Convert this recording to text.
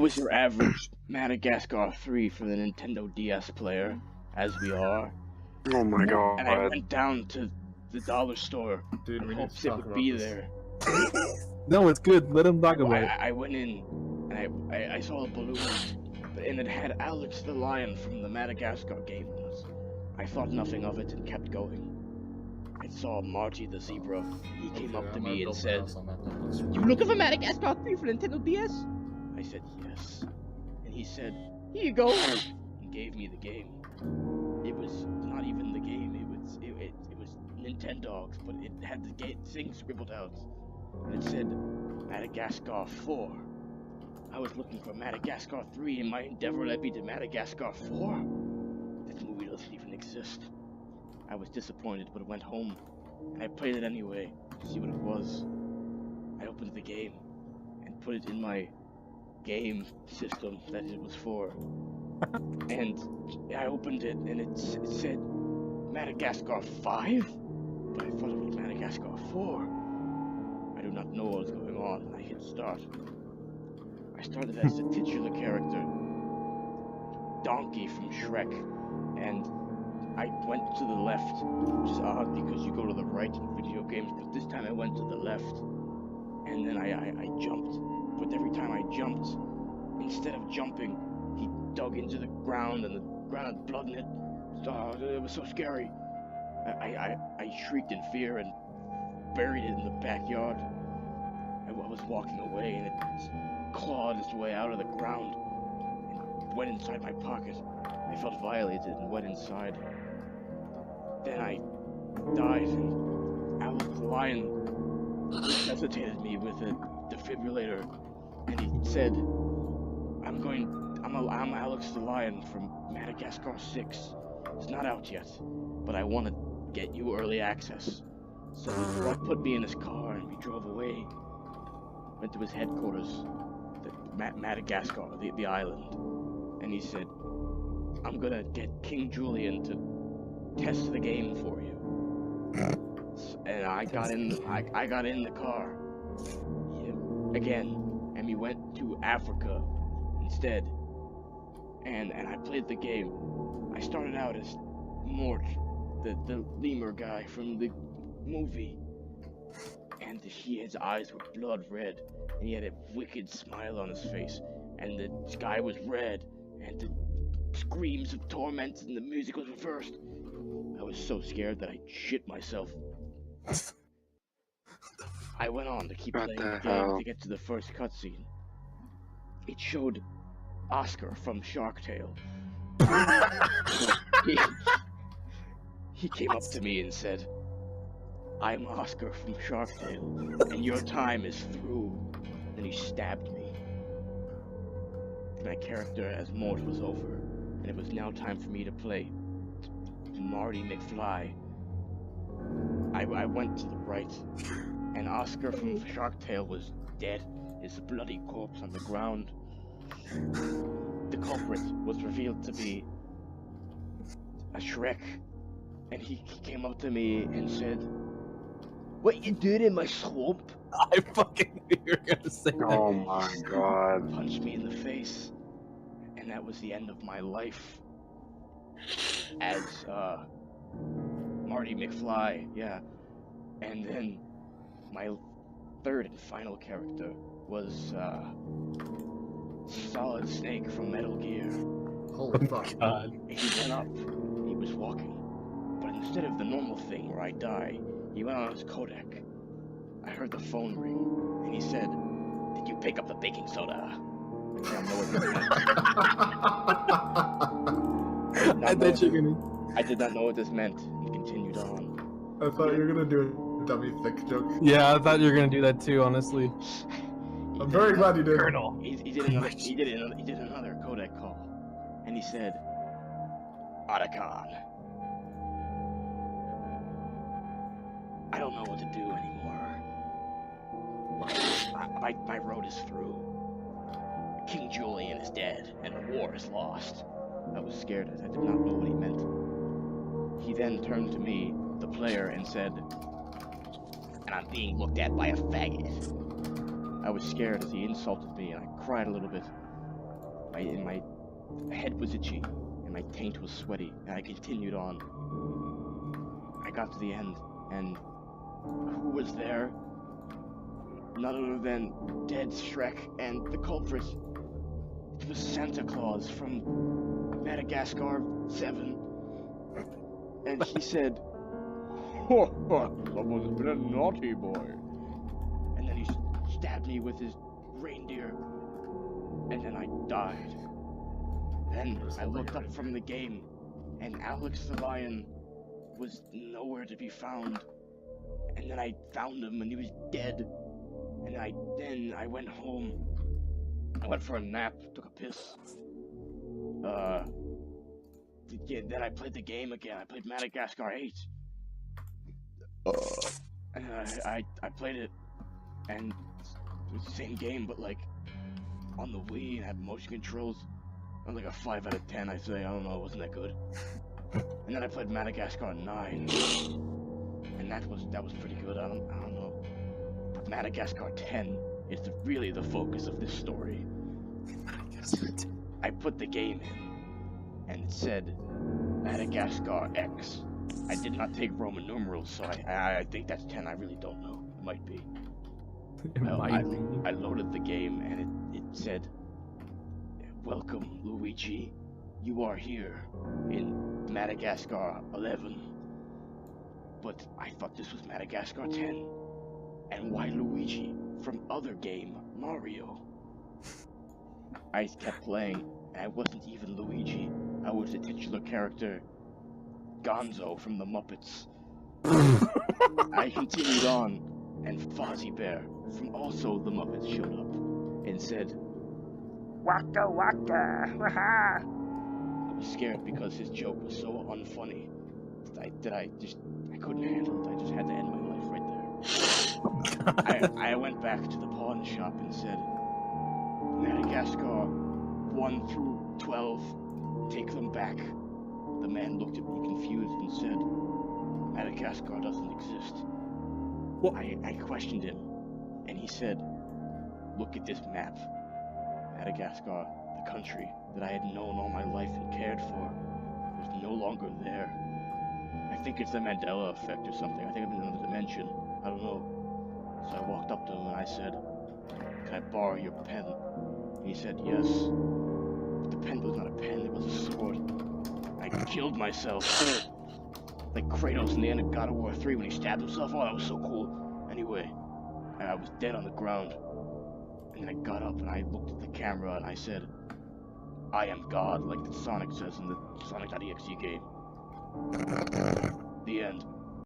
was your average Madagascar 3 for the Nintendo DS player, as we are. Oh my god. And I went down to the dollar store Dude, in we need hopes to it talk would about be this. there. No, it's good. Let him talk about it. I went in and I saw a balloon, and it had Alex the Lion from the Madagascar games. I thought nothing of it and kept going. I saw Marty the zebra. He came up to me and said, "You looking for Madagascar 3 for Nintendo DS?" I said, "Yes." And he said, "Here you go," and gave me the game. It was not even the game. It was Nintendogs, but it had the thing scribbled out, and it said Madagascar 4. I was looking for Madagascar 3, and my endeavor led me to Madagascar 4. This movie doesn't even exist. I was disappointed, but went home, and I played it anyway to see what it was. I opened the game and put it in my game system that it was for. And I opened it, and it said Madagascar 5, but I thought it was Madagascar 4. I do not know what was going on, and I hit start. I started as the titular character, Donkey from Shrek, and I went to the left, which is odd because you go to the right in video games, but this time I went to the left, and then I jumped, but every time I jumped, instead of jumping, he dug into the ground, and the ground had blood in it. It was so scary. I shrieked in fear and buried it in the backyard. I was walking away, and it clawed its way out of the ground and went inside my pocket. I felt violated and went inside. Then I died, and Alex the Lion resuscitated me with a defibrillator, and he said, I'm Alex the Lion from Madagascar 6. It's not out yet, but I want to get you early access. So he put me in his car, and we drove away. Went to his headquarters, Madagascar, the island, and he said, "I'm gonna get King Julian to test the game for you." And I got in the car again, and we went to Africa instead. And I played the game. I started out as Mort, the lemur guy from the movie, and his eyes were blood red, and he had a wicked smile on his face, and the sky was red, and the screams of torment, and the music was reversed. I was so scared that I shit myself. I went on to keep playing the game to get to the first cutscene. It showed Oscar from Shark Tale. He came up to me and said, "I'm Oscar from Shark Tale, and your time is through." Then he stabbed me. My character as Mort was over, and it was now time for me to play Marty McFly. I went to the right, and Oscar from Shark Tale was dead, his bloody corpse on the ground. The culprit was revealed to be a Shrek, and he came up to me and said, "What you doing in my swamp?" I fucking knew you were gonna say that. Oh my god. Punched me in the face, and that was the end of my life as Marty McFly, yeah. And then my third and final character was Solid Snake from Metal Gear. Holy fuck. God. He went up, he was walking, but instead of the normal thing where I die, he went on his codec. I heard the phone ring, and he said, "Did you pick up the baking soda?" I did not know what this meant, and continued on. I thought you were gonna do a dummy thick joke. Yeah, I thought you were gonna do that too, honestly. I'm very glad you did. Colonel. He did another codec call, and he said, "Otacon, I don't know what to do anymore. My road is through. King Julian is dead, and the war is lost." I was scared. I did not know what he meant. He then turned to me, the player, and said, "And I'm being looked at by a faggot." I was scared as he insulted me, and I cried a little bit. my head was itchy, and my taint was sweaty, and I continued on. I got to the end, and who was there? None other than dead Shrek and the culprit. It was Santa Claus from Madagascar 7. And he said, someone's been a naughty boy. And then he stabbed me with his reindeer. And then I died. Then I looked up from the game, and Alex the lion was nowhere to be found. And then I found him, and he was dead. And then I went home. I went for a nap, took a piss. Then I played the game again. I played Madagascar 8. And I played it, and it was the same game, but like on the Wii, and had motion controls. I'm like a 5 out of 10. I say, I don't know, it wasn't that good. And then I played Madagascar 9, and that was pretty good. I don't know. But Madagascar 10 is really the focus of this story. I put the game in, and it said Madagascar X. I did not take Roman numerals, so I think that's 10. I really don't know. It might be. I loaded the game, and it said, "Welcome, Luigi. You are here in Madagascar 11." But I thought this was Madagascar 10. And why Luigi from other game, Mario? I kept playing, and I wasn't even Luigi. I was the titular character, Gonzo from the Muppets. I continued on, and Fozzie Bear from also the Muppets showed up and said, "Waka waka, haha." I was scared because his joke was so unfunny that I couldn't handle it. I just had to end my life right there. I went back to the pawn shop and said, "Madagascar 1 through 12, take them back." The man looked at me confused and said, "Madagascar doesn't exist." Well, I questioned him, and he said, "Look at this map. Madagascar, the country that I had known all my life and cared for, was no longer there. I think it's the Mandela effect or something. I think I'm in another dimension. I don't know." So I walked up to him and I said, "Can I borrow your pen?" And he said, "Yes." But the pen was not a pen, it was a sword. I killed myself. Like Kratos in the end of God of War 3 when he stabbed himself. Oh, that was so cool. Anyway, I was dead on the ground. And then I got up and I looked at the camera and I said, "I am God," like Sonic says in the Sonic.exe game. The end.